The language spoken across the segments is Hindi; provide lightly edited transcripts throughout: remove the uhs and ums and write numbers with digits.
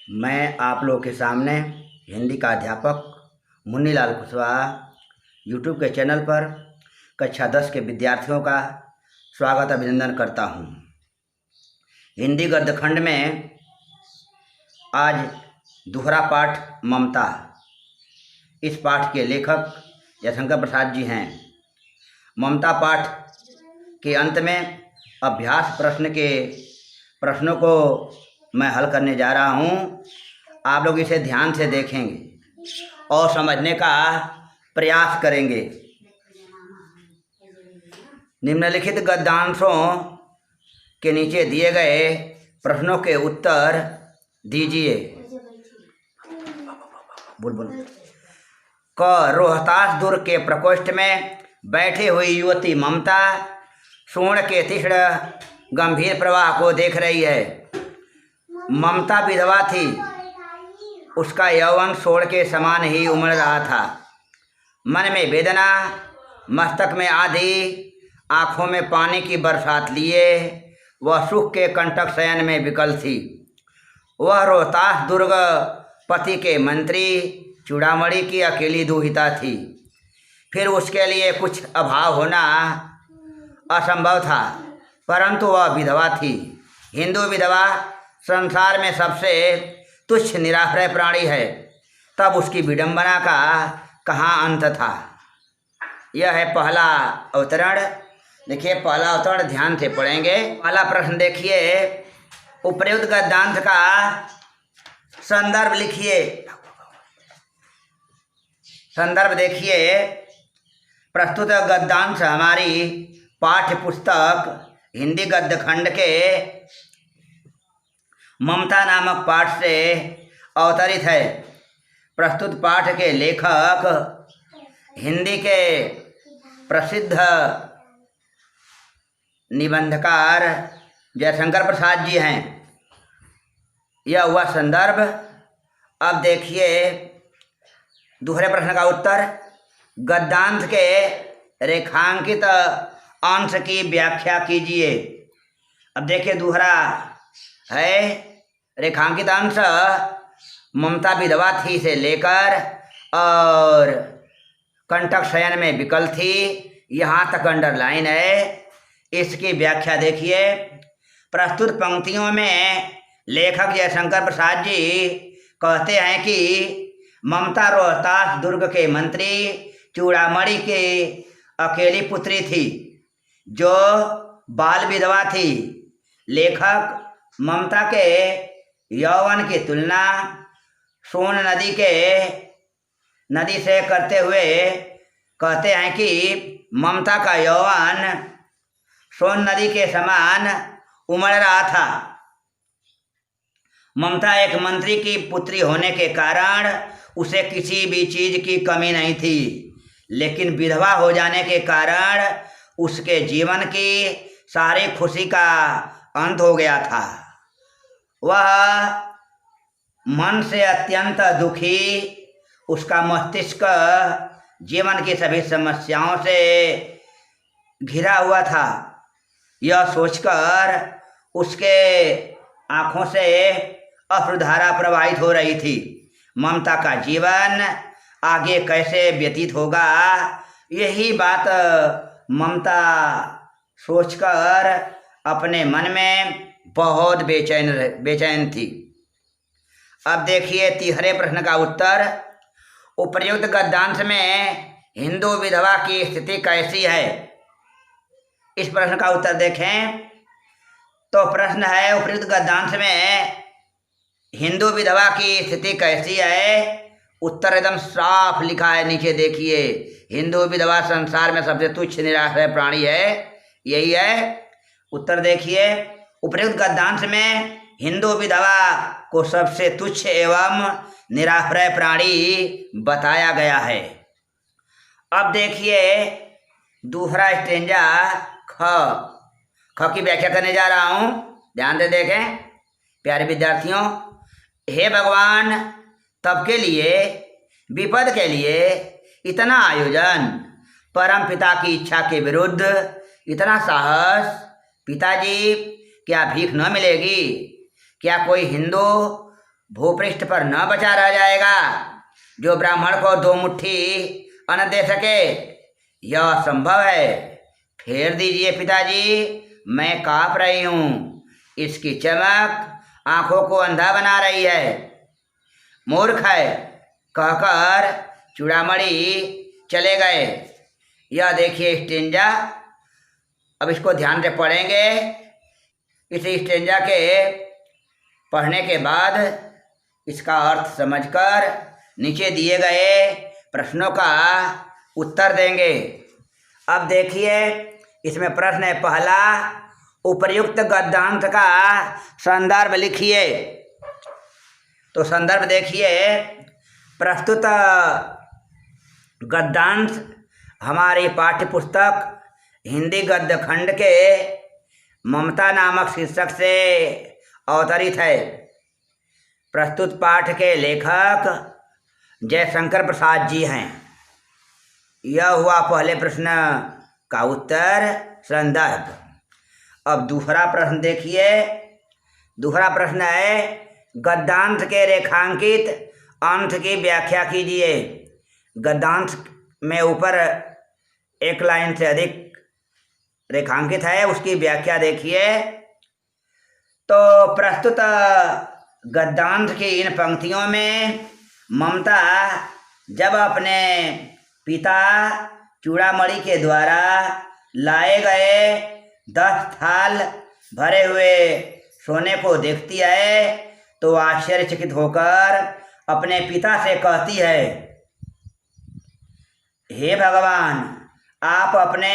मैं आप लोगों के सामने हिंदी का अध्यापक मुन्नीलाल कुशवाहा यूट्यूब के चैनल पर कक्षा 10 के विद्यार्थियों का स्वागत अभिनंदन करता हूँ। हिंदी गद्य खंड में आज दूसरा पाठ ममता। इस पाठ के लेखक जयशंकर प्रसाद जी हैं। ममता पाठ के अंत में अभ्यास प्रश्नों को मैं हल करने जा रहा हूँ। आप लोग इसे ध्यान से देखेंगे और समझने का प्रयास करेंगे। निम्नलिखित गद्यांशों के नीचे दिए गए प्रश्नों के उत्तर दीजिए। क रोहतास दुर्ग के प्रकोष्ठ में बैठी हुई युवती ममता स्वर्ण के तीक्ष्ण गंभीर प्रवाह को देख रही है। ममता विधवा थी। उसका यौवन स्वर्ण के समान ही उमड़ रहा था। मन में वेदना, मस्तक में आधी, आँखों में पानी की बरसात लिए वह सुख के कंटक शयन में विकल थी। वह रोहतास दुर्ग पति के मंत्री चूड़ामणि की अकेली दुहिता थी। फिर उसके लिए कुछ अभाव होना असंभव था, परंतु वह विधवा थी। हिंदू विधवा संसार में सबसे तुच्छ निराश्रय प्राणी है। तब उसकी विडंबना का कहाँ अंत था। यह है पहला अवतरण। देखिए, पहला अवतरण ध्यान से पढ़ेंगे। पहला प्रश्न देखिए, उपर्युक्त गद्यांश का संदर्भ लिखिए। संदर्भ देखिए। प्रस्तुत गद्यांश हमारी पाठ्य पुस्तक हिंदी गद्य खंड के ममता नामक पाठ से अवतरित है। प्रस्तुत पाठ के लेखक हिंदी के प्रसिद्ध निबंधकार जयशंकर प्रसाद जी हैं। यह हुआ संदर्भ। अब देखिए दूसरे प्रश्न का उत्तर। गद्यांश के रेखांकित अंश की व्याख्या कीजिए। अब देखिए दूसरा है रेखांकित अंश ममता विधवा थी से लेकर और कंटक शयन में विकल थी, यहाँ तक अंडरलाइन है। इसकी व्याख्या देखिए। प्रस्तुत पंक्तियों में लेखक जयशंकर प्रसाद जी कहते हैं कि ममता रोहतास दुर्ग के मंत्री चूड़ामणि की अकेली पुत्री थी जो बाल विधवा थी। लेखक ममता के यौवन की तुलना सोन नदी से करते हुए कहते हैं कि ममता का यौवन सोन नदी के समान उमड़ रहा था। ममता एक मंत्री की पुत्री होने के कारण उसे किसी भी चीज की कमी नहीं थी, लेकिन विधवा हो जाने के कारण उसके जीवन की सारी खुशी का अंत हो गया था। वह मन से अत्यंत दुखी, उसका मस्तिष्क जीवन की सभी समस्याओं से घिरा हुआ था। यह सोचकर उसके आँखों से अश्रुधारा प्रवाहित हो रही थी। ममता का जीवन आगे कैसे व्यतीत होगा, यही बात ममता सोचकर अपने मन में बहुत बेचैन थी। अब देखिए तीसरे प्रश्न का उत्तर। उपर्युक्त गद्यांश में हिंदू विधवा की स्थिति कैसी है। इस प्रश्न का उत्तर देखें तो प्रश्न है उपर्युक्त गद्यांश में हिंदू विधवा की स्थिति कैसी है। उत्तर एकदम साफ लिखा है, नीचे देखिए। हिंदू विधवा संसार में सबसे तुच्छ निराश्रय प्राणी है, यही है उत्तर। देखिए उपर्युक्त गद्यांश में हिंदू विधवा को सबसे तुच्छ एवं निराश्रय प्राणी बताया गया है। अब देखिए दूसरा स्टेंजा ख की व्याख्या करने जा रहा हूँ। ध्यान से देखें प्यारे विद्यार्थियों। हे भगवान, तब के लिए विपद के लिए इतना आयोजन, परम पिता की इच्छा के विरुद्ध इतना साहस। पिताजी, क्या भीख न मिलेगी? क्या कोई हिंदू भूपृष्ठ पर न बचा रह जाएगा जो ब्राह्मण को 2 मुट्ठी अन्न दे सके। यह संभव है। फेर दीजिए पिताजी, मैं काँप रही हूँ। इसकी चमक आंखों को अंधा बना रही है। मूर्ख है, कहकर चूड़ामणि चले गए। यह देखिए स्टेंजा, अब इसको ध्यान से पढ़ेंगे। इस स्टेंजा के पढ़ने के बाद इसका अर्थ समझकर नीचे दिए गए प्रश्नों का उत्तर देंगे। अब देखिए, इसमें प्रश्न है पहला, उपर्युक्त गद्यांश का संदर्भ लिखिए। तो संदर्भ देखिए, प्रस्तुत गद्यांश हमारी पाठ्य पुस्तक हिंदी गद्य खंड के ममता नामक शीर्षक से अवतरित है। प्रस्तुत पाठ के लेखक जयशंकर प्रसाद जी हैं। यह हुआ पहले प्रश्न का उत्तर, संदर्भ। अब दूसरा प्रश्न देखिए। दूसरा प्रश्न है, गद्यांश के रेखांकित अंश की व्याख्या कीजिए। गद्यांश में ऊपर एक लाइन से अधिक रेखांकित है, उसकी व्याख्या देखिए। तो प्रस्तुत गद्यांश की इन पंक्तियों में ममता जब अपने पिता चूड़ामणि के द्वारा लाए गए 10 थाल भरे हुए सोने को देखती है तो आश्चर्यचकित होकर अपने पिता से कहती है, हे भगवान, आप अपने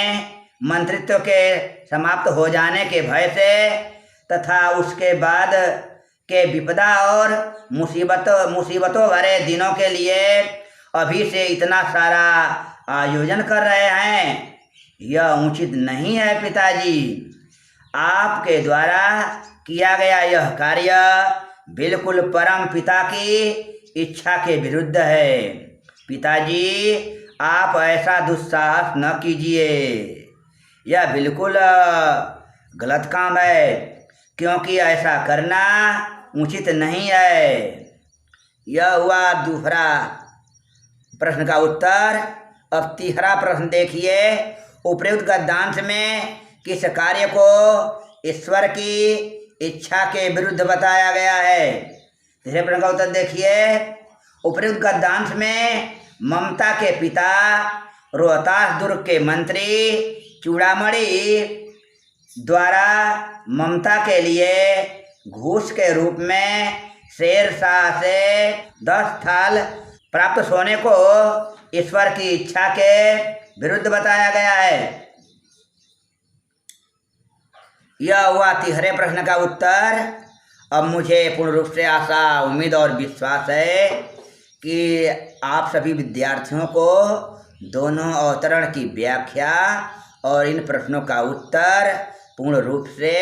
मंत्रित्व के समाप्त हो जाने के भय से तथा उसके बाद के विपदा और मुसीबतों भरे दिनों के लिए अभी से इतना सारा आयोजन कर रहे हैं, यह उचित नहीं है पिताजी। आपके द्वारा किया गया यह कार्य बिल्कुल परम पिता की इच्छा के विरुद्ध है। पिताजी, आप ऐसा दुस्साहस न कीजिए, यह बिल्कुल गलत काम है, क्योंकि ऐसा करना उचित नहीं है। यह हुआ दूसरा प्रश्न का उत्तर। अब तीसरा प्रश्न देखिए। उपर्युक्त गद्यांश में किस कार्य को ईश्वर की इच्छा के विरुद्ध बताया गया है? तीसरे प्रश्न का उत्तर देखिए। उपर्युक्त गद्यांश में ममता के पिता रोहतास दुर्ग के मंत्री चूड़ामणि द्वारा ममता के लिए घूस के रूप में शेरशाह से 10 थाल प्राप्त सोने को ईश्वर की इच्छा के विरुद्ध बताया गया है। यह हुआ तीसरे प्रश्न का उत्तर। अब मुझे पूर्ण रूप से आशा, उम्मीद और विश्वास है कि आप सभी विद्यार्थियों को दोनों अवतरण की व्याख्या और इन प्रश्नों का उत्तर पूर्ण रूप से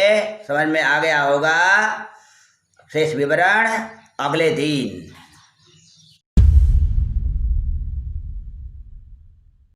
समझ में आ गया होगा। शेष विवरण अगले दिन।